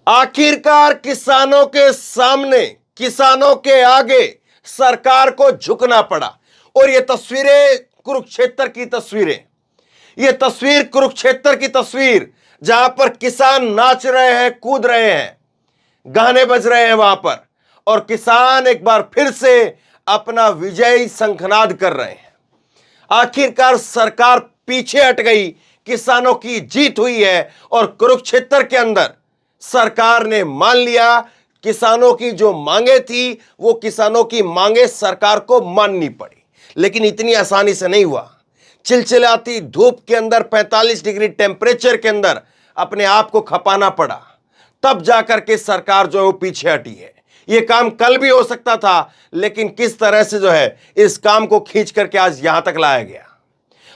आखिरकार किसानों के सामने, किसानों के आगे सरकार को झुकना पड़ा। और ये तस्वीरें कुरुक्षेत्र की तस्वीरें, ये तस्वीर कुरुक्षेत्र की तस्वीर, जहां पर किसान नाच रहे हैं, कूद रहे हैं, गाने बज रहे हैं वहां पर, और किसान एक बार फिर से अपना विजयी शंखनाद कर रहे हैं। आखिरकार सरकार पीछे हट गई, किसानों की जीत हुई है और कुरुक्षेत्र के अंदर सरकार ने मान लिया। किसानों की जो मांगे थी, वो किसानों की मांगे सरकार को माननी पड़ी, लेकिन इतनी आसानी से नहीं हुआ। चिलचिलाती धूप के अंदर 45 डिग्री टेम्परेचर के अंदर अपने आप को खपाना पड़ा, तब जाकर के सरकार जो है वो पीछे हटी है। ये काम कल भी हो सकता था, लेकिन किस तरह से जो है इस काम को खींच करके आज यहां तक लाया गया।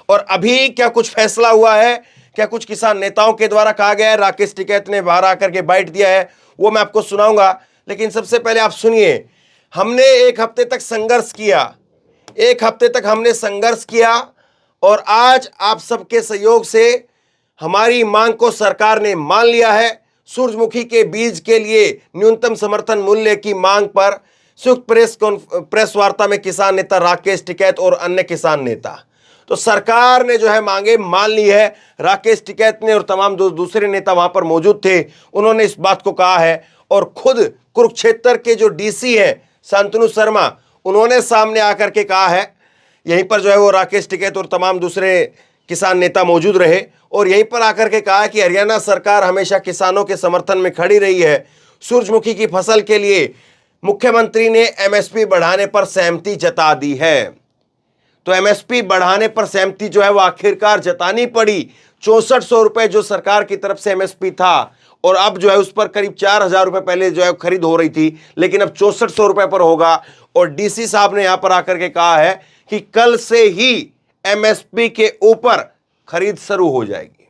और अभी क्या कुछ फैसला हुआ है, क्या कुछ किसान नेताओं के द्वारा कहा गया है, राकेश टिकैत ने बाहर आकर के बाइट दिया है, वो मैं आपको सुनाऊंगा। लेकिन सबसे पहले आप सुनिए, हमने एक हफ्ते तक संघर्ष किया, एक हफ्ते तक हमने संघर्ष किया, और आज आप सबके सहयोग से हमारी मांग को सरकार ने मान लिया है। सूरजमुखी के बीज के लिए न्यूनतम समर्थन मूल्य की मांग पर संयुक्त प्रेस वार्ता में किसान नेता राकेश टिकैत और अन्य किसान नेता, तो सरकार ने जो है मांगे मान ली है। राकेश टिकैत ने और तमाम दूसरे नेता वहां पर मौजूद थे, उन्होंने इस बात को कहा है। और खुद कुरुक्षेत्र के जो डीसी है शांतनु शर्मा, उन्होंने सामने आकर के कहा है, यहीं पर जो है वो राकेश टिकैत और तमाम दूसरे किसान नेता मौजूद रहे, और यहीं पर आकर के कहा कि हरियाणा सरकार हमेशा किसानों के समर्थन में खड़ी रही है। सूरजमुखी की फसल के लिए मुख्यमंत्री ने एमएसपी बढ़ाने पर सहमति जता दी है। तो एमएसपी बढ़ाने पर सहमति जो है वो आखिरकार जतानी पड़ी। 6400 रुपए जो सरकार की तरफ से एमएसपी था, और अब जो है उस पर करीब 4000 रुपए पहले जो है खरीद हो रही थी, लेकिन अब 6400 रुपए पर होगा। और डीसी साहब ने यहां पर आकर के कहा है कि कल से ही एमएसपी के ऊपर खरीद शुरू हो जाएगी।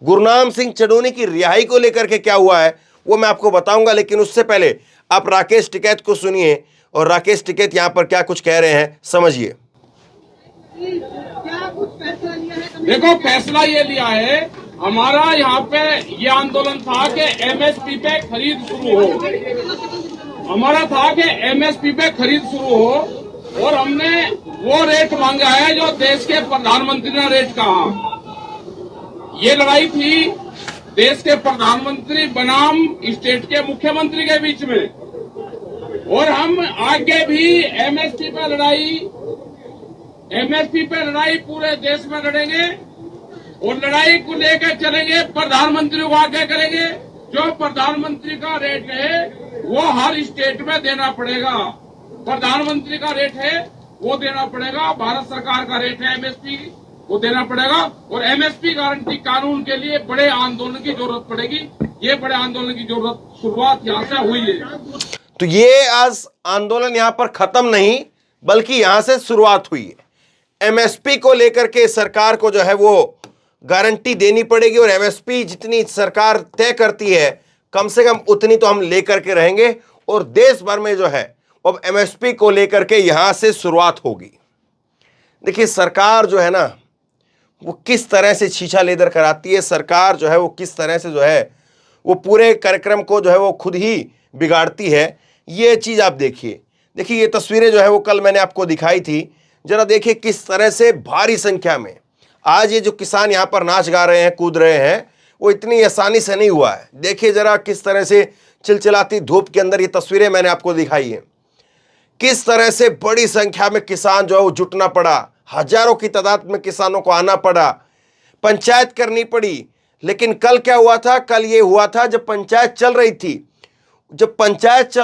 गुरनाम सिंह चडोनी की रिहाई को लेकर के क्या हुआ है वो मैं आपको बताऊंगा, लेकिन उससे पहले आप राकेश टिकैत को सुनिए, और राकेश टिकैत यहां पर क्या कुछ कह रहे हैं समझिए। देखो, फैसला ये लिया है, हमारा यहाँ पे ये आंदोलन था कि एमएसपी पे खरीद शुरू हो। हमारा था कि एमएसपी पे खरीद शुरू हो, और हमने वो रेट मांगा है जो देश के प्रधानमंत्री ने रेट कहा। ये लड़ाई थी देश के प्रधानमंत्री बनाम स्टेट के मुख्यमंत्री के बीच में, और हम आगे भी एमएसपी पे लड़ाई पूरे देश में लड़ेंगे, और लड़ाई को लेकर चलेंगे, प्रधानमंत्री को आगे करेंगे। जो प्रधानमंत्री का रेट है वो हर स्टेट में देना पड़ेगा। प्रधानमंत्री का रेट है वो देना पड़ेगा, भारत सरकार का रेट है एमएसपी, वो देना पड़ेगा। और एमएसपी गारंटी कानून के लिए बड़े आंदोलन की जरूरत पड़ेगी। ये बड़े आंदोलन की जरूरत शुरुआत यहाँ से हुई है। तो ये आज आंदोलन यहां पर खत्म नहीं, बल्कि यहां से शुरुआत हुई है। एमएसपी को लेकर के सरकार को जो है वो गारंटी देनी पड़ेगी, और एमएसपी जितनी सरकार तय करती है कम से कम उतनी तो हम लेकर के रहेंगे। और देश भर में जो है अब एमएसपी को लेकर के यहां से शुरुआत होगी। देखिए सरकार जो है ना वो किस तरह से छीछा लेदर कराती है, सरकार जो है वो किस तरह से जो है वो पूरे कार्यक्रम को जो है वो खुद ही बिगाड़ती है। ये चीज आप देखिए, ये तस्वीरें जो है वो कल मैंने आपको दिखाई थी। जरा देखिए किस तरह से भारी संख्या में आज ये जो किसान यहाँ पर नाच गा रहे हैं, कूद रहे हैं, वो इतनी आसानी से नहीं हुआ है। देखिए जरा किस तरह से चिलचिलाती धूप के अंदर ये तस्वीरें मैंने आपको दिखाई है, किस तरह से बड़ी संख्या में किसान जो है वो जुटना पड़ा, हजारों की तादाद में किसानों को आना पड़ा, पंचायत करनी पड़ी। लेकिन कल क्या हुआ था, कल ये हुआ था जब पंचायत चल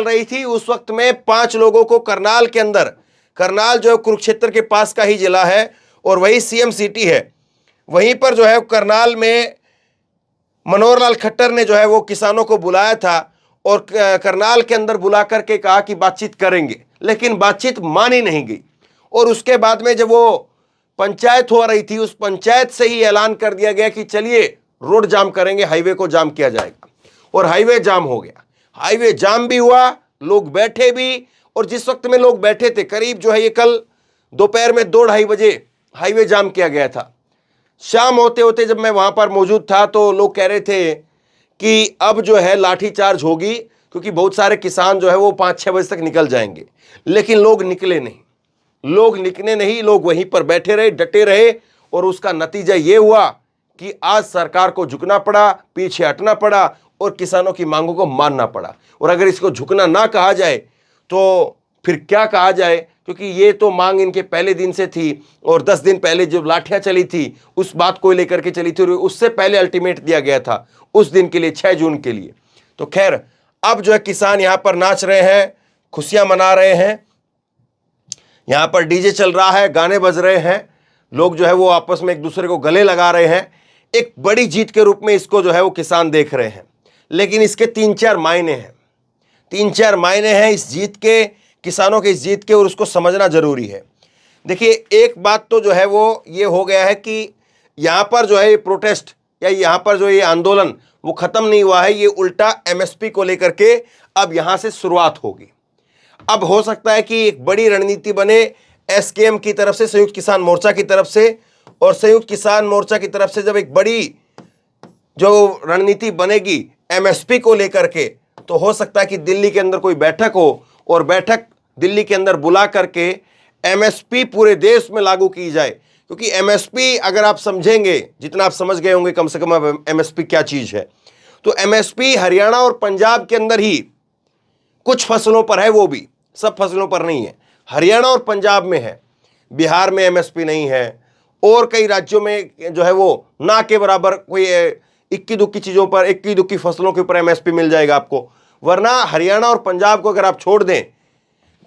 रही थी, उस वक्त में 5 लोगों को करनाल के अंदर, करनाल जो है कुरुक्षेत्र के पास का ही जिला है और वही सीएम सिटी है, वहीं पर जो है करनाल में मनोहर लाल खट्टर ने जो है वो किसानों को बुलाया था, और करनाल के अंदर बुला करके कहा कि बातचीत करेंगे, लेकिन बातचीत मानी नहीं गई। और उसके बाद में जब वो पंचायत हो रही थी, उस पंचायत से ही ऐलान कर दिया गया कि चलिए रोड जाम करेंगे, हाईवे को जाम किया जाएगा। और हाईवे जाम हो गया, हाईवे जाम भी हुआ, लोग बैठे भी। और जिस वक्त में लोग बैठे थे, करीब जो है ये कल दोपहर में 2-2:30 बजे हाईवे जाम किया गया था। शाम होते होते जब मैं वहां पर मौजूद था तो लोग कह रहे थे कि अब जो है लाठीचार्ज होगी, क्योंकि बहुत सारे किसान जो है वो 5-6 बजे तक निकल जाएंगे। लेकिन लोग निकले नहीं, लोग वहीं पर बैठे रहे, डटे रहे, और उसका नतीजा ये हुआ कि आज सरकार को झुकना पड़ा, पीछे हटना पड़ा और किसानों की मांगों को मानना पड़ा। और अगर इसको झुकना ना कहा जाए तो फिर क्या कहा जाए, क्योंकि ये तो मांग इनके पहले दिन से थी, और 10 दिन पहले जो लाठियां चली थी उस बात को लेकर के चली थी, और उससे पहले अल्टीमेट दिया गया था उस दिन के लिए, 6 जून के लिए। तो खैर, अब जो है किसान यहां पर नाच रहे हैं, खुशियां मना रहे हैं, यहां पर डीजे चल रहा है, गाने बज रहे हैं, लोग जो है वो आपस में एक दूसरे को गले लगा रहे हैं। एक बड़ी जीत के रूप में इसको जो है वो किसान देख रहे हैं। लेकिन इसके 3-4 मायने हैं, 3-4 मायने हैं इस जीत के, किसानों के इस जीत के, और उसको समझना जरूरी है। देखिए, एक बात तो जो है वो ये हो गया है कि यहां पर जो है ये प्रोटेस्ट या यहां पर जो ये आंदोलन वो खत्म नहीं हुआ है, ये उल्टा एमएसपी को लेकर के अब यहां से शुरुआत होगी। अब हो सकता है कि एक बड़ी रणनीति बने एसकेएम की तरफ से, संयुक्त किसान मोर्चा की तरफ से, और संयुक्त किसान मोर्चा की तरफ से जब एक बड़ी जो रणनीति बनेगी एमएसपी को लेकर के, तो हो सकता है कि दिल्ली के अंदर कोई बैठक हो, और बैठक दिल्ली के अंदर बुला करके एमएसपी पूरे देश में लागू की जाए। क्योंकि एमएसपी अगर आप समझेंगे, जितना आप समझ गए होंगे कम से कम एमएसपी क्या चीज है, तो एमएसपी हरियाणा और पंजाब के अंदर ही कुछ फसलों पर है, वो भी सब फसलों पर नहीं है। हरियाणा और पंजाब में है, बिहार में एमएसपी नहीं है, और कई राज्यों में जो है वो ना के बराबर कोई इक्की दुक्की चीजों पर, इक्की दुक्की फसलों के ऊपर एमएसपी मिल जाएगा आपको। वरना हरियाणा और पंजाब को अगर आप छोड़ दें,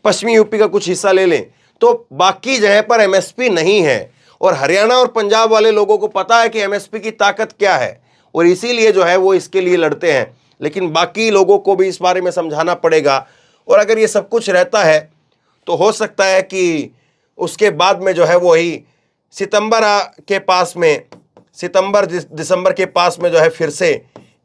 पश्चिमी यूपी का कुछ हिस्सा ले लें, तो बाकी जगह पर एमएसपी नहीं है। और हरियाणा और पंजाब वाले लोगों को पता है कि एमएसपी की ताकत क्या है, और इसीलिए जो है वो इसके लिए लड़ते हैं। लेकिन बाकी लोगों को भी इस बारे में समझाना पड़ेगा। और अगर ये सब कुछ रहता है तो हो सकता है कि उसके बाद में जो है वो ही सितंबर के पास में, सितंबर दिसंबर के पास में जो है फिर से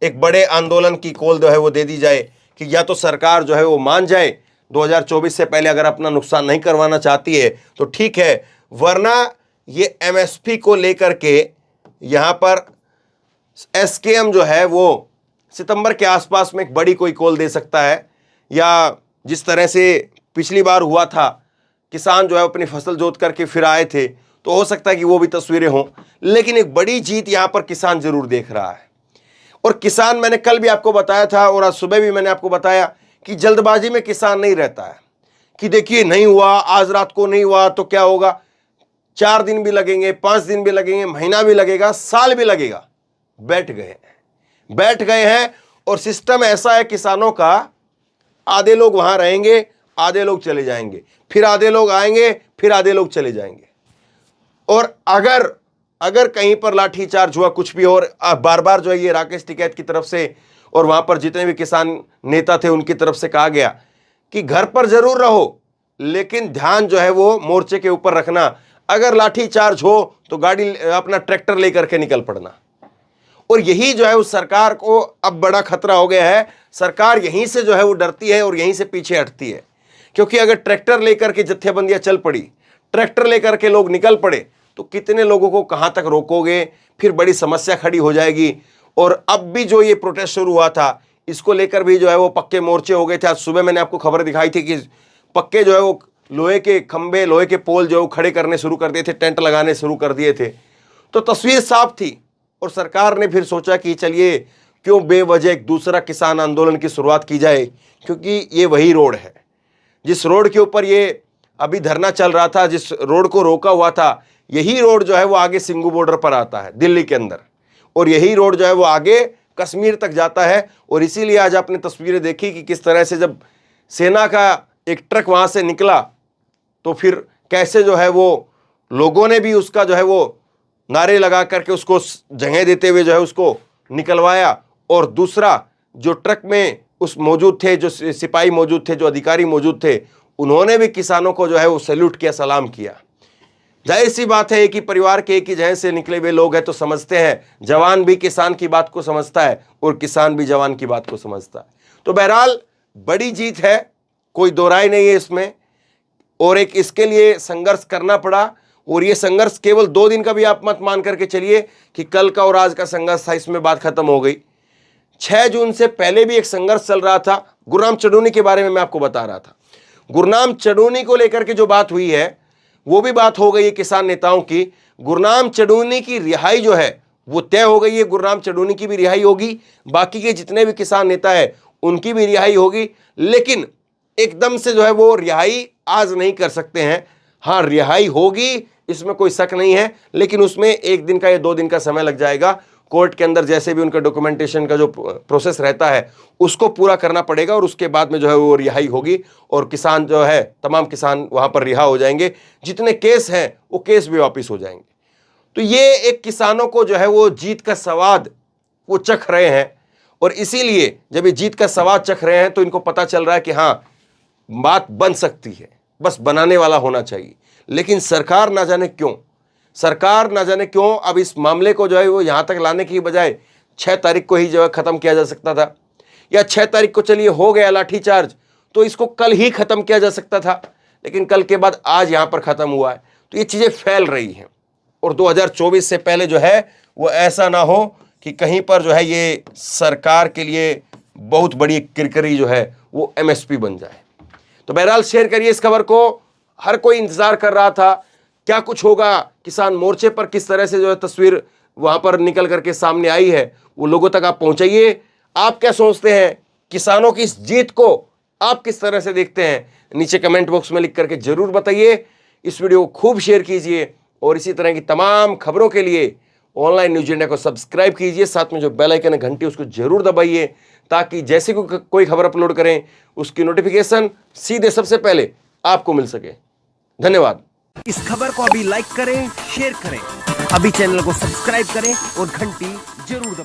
एक बड़े आंदोलन की कॉल जो है वो दे दी जाए कि या तो सरकार जो है वो मान जाए 2024 से पहले, अगर अपना नुकसान नहीं करवाना चाहती है तो ठीक है, वरना ये एमएसपी को लेकर के यहाँ पर एसकेएम जो है वो सितंबर के आसपास में एक बड़ी कोई कॉल दे सकता है। या जिस तरह से पिछली बार हुआ था, किसान जो है अपनी फसल जोत करके फिर आए थे, तो हो सकता है कि वो भी तस्वीरें हों। लेकिन एक बड़ी जीत यहाँ पर किसान जरूर देख रहा है। और किसान, मैंने कल भी आपको बताया था और आज सुबह भी मैंने आपको बताया कि जल्दबाजी में किसान नहीं रहता है कि देखिए नहीं हुआ, आज रात को नहीं हुआ तो क्या होगा, 4 दिन भी लगेंगे, 5 दिन भी लगेंगे, महीना भी लगेगा, साल भी लगेगा। बैठ गए हैं। और सिस्टम ऐसा है किसानों का, आधे लोग वहां रहेंगे, आधे लोग चले जाएंगे, फिर आधे लोग आएंगे, फिर आधे लोग चले जाएंगे। और अगर कहीं पर लाठीचार्ज हुआ, कुछ भी, और बार बार जो है ये राकेश टिकैत की तरफ से और वहां पर जितने भी किसान नेता थे उनकी तरफ से कहा गया कि घर पर जरूर रहो, लेकिन ध्यान जो है वो मोर्चे के ऊपर रखना। अगर लाठीचार्ज हो तो गाड़ी, अपना ट्रैक्टर लेकर के निकल पड़ना। और यही जो है उस सरकार को अब बड़ा खतरा हो गया है। सरकार यहीं से जो है वो डरती है और यहीं से पीछे हटती है। क्योंकि अगर ट्रैक्टर लेकर के जत्थेबंदियां चल पड़ी, ट्रैक्टर लेकर के लोग निकल पड़े, तो कितने लोगों को कहां तक रोकोगे, फिर बड़ी समस्या खड़ी हो जाएगी। और अब भी जो ये प्रोटेस्ट शुरू हुआ था, इसको लेकर भी जो है वो पक्के मोर्चे हो गए थे। आज सुबह मैंने आपको खबर दिखाई थी कि पक्के जो है वो लोहे के खंभे, लोहे के पोल जो है वो खड़े करने शुरू कर दिए थे, टेंट लगाने शुरू कर दिए थे। तो तस्वीर साफ थी। और सरकार ने फिर सोचा कि चलिए क्यों बेवजह एक दूसरा किसान आंदोलन की शुरुआत की जाए, क्योंकि ये वही रोड है जिस रोड के ऊपर ये अभी धरना चल रहा था, जिस रोड को रोका हुआ था, यही रोड जो है वो आगे सिंगू बॉर्डर पर आता है दिल्ली के अंदर, और यही रोड जो है वो आगे कश्मीर तक जाता है। और इसीलिए आज आपने तस्वीरें देखी कि किस तरह से जब सेना का एक ट्रक वहां से निकला, तो फिर कैसे जो है वो लोगों ने भी उसका जो है वो नारे लगा करके उसको जगह देते हुए जो है उसको निकलवाया। और दूसरा, जो ट्रक में उस मौजूद थे, जो सिपाही मौजूद थे, जो अधिकारी मौजूद थे, उन्होंने भी किसानों को जो है वो सैल्यूट किया, सलाम किया। जाहिर सी बात है, एक ही परिवार के, एक ही जगह से निकले हुए लोग हैं, तो समझते हैं, जवान भी किसान की बात को समझता है और किसान भी जवान की बात को समझता है। तो बहरहाल बड़ी जीत है, कोई दो राय नहीं है इसमें। और एक इसके लिए संघर्ष करना पड़ा। और ये संघर्ष केवल 2 दिन का भी आप मत मान करके चलिए कि कल का और आज का संघर्ष था, इसमें बात खत्म हो गई। 6 जून से पहले भी एक संघर्ष चल रहा था। गुरनाम चढ़ूनी के बारे में मैं आपको बता रहा था। गुरनाम चढ़ूनी को लेकर के जो बात हुई है वो भी बात हो गई है किसान नेताओं की। गुरनाम चढ़ूनी की रिहाई जो है वो तय हो गई है। गुरनाम चढ़ूनी की भी रिहाई होगी, बाकी के जितने भी किसान नेता है उनकी भी रिहाई होगी, लेकिन एकदम से जो है वो रिहाई आज नहीं कर सकते हैं। हाँ, रिहाई होगी, इसमें कोई शक नहीं है, लेकिन उसमें 1 दिन का या 2 दिन का समय लग जाएगा। कोर्ट के अंदर जैसे भी उनका डॉक्यूमेंटेशन का जो प्रोसेस रहता है उसको पूरा करना पड़ेगा और उसके बाद में जो है वो रिहाई होगी और किसान जो है, तमाम किसान वहां पर रिहा हो जाएंगे। जितने केस हैं वो केस भी वापस हो जाएंगे। तो ये एक किसानों को जो है वो जीत का स्वाद वो चख रहे हैं, और इसीलिए जब ये जीत का स्वाद चख रहे हैं तो इनको पता चल रहा है कि हाँ, बात बन सकती है, बस बनाने वाला होना चाहिए। लेकिन सरकार ना जाने क्यों अब इस मामले को जो है वो यहां तक लाने की बजाय 6 तारीख को ही जो है खत्म किया जा सकता था, या 6 तारीख को चलिए हो गया लाठीचार्ज तो इसको कल ही खत्म किया जा सकता था, लेकिन कल के बाद आज यहां पर खत्म हुआ है। तो ये चीजें फैल रही हैं, और 2024 से पहले जो है वो ऐसा ना हो कि कहीं पर जो है ये सरकार के लिए बहुत बड़ी किरकिरी जो है वो MSP बन जाए। तो बहरहाल शेयर करिए इस खबर को। हर कोई इंतजार कर रहा था क्या कुछ होगा किसान मोर्चे पर, किस तरह से जो है तस्वीर वहां पर निकल करके सामने आई है, वो लोगों तक आप पहुंचाइए। आप क्या सोचते हैं, किसानों की इस जीत को आप किस तरह से देखते हैं, नीचे कमेंट बॉक्स में लिख करके जरूर बताइए। इस वीडियो को खूब शेयर कीजिए और इसी तरह की तमाम खबरों के लिए ऑनलाइन न्यूज इंडिया को सब्सक्राइब कीजिए। साथ में जो बेल आइकन है घंटी उसको जरूर दबाइए, ताकि जैसे कोई खबर अपलोड करें उसकी नोटिफिकेशन सीधे सबसे पहले आपको मिल सके। धन्यवाद। इस खबर को अभी लाइक करें, शेयर करें, अभी चैनल को सब्सक्राइब करें और घंटी जरूर दबाएं।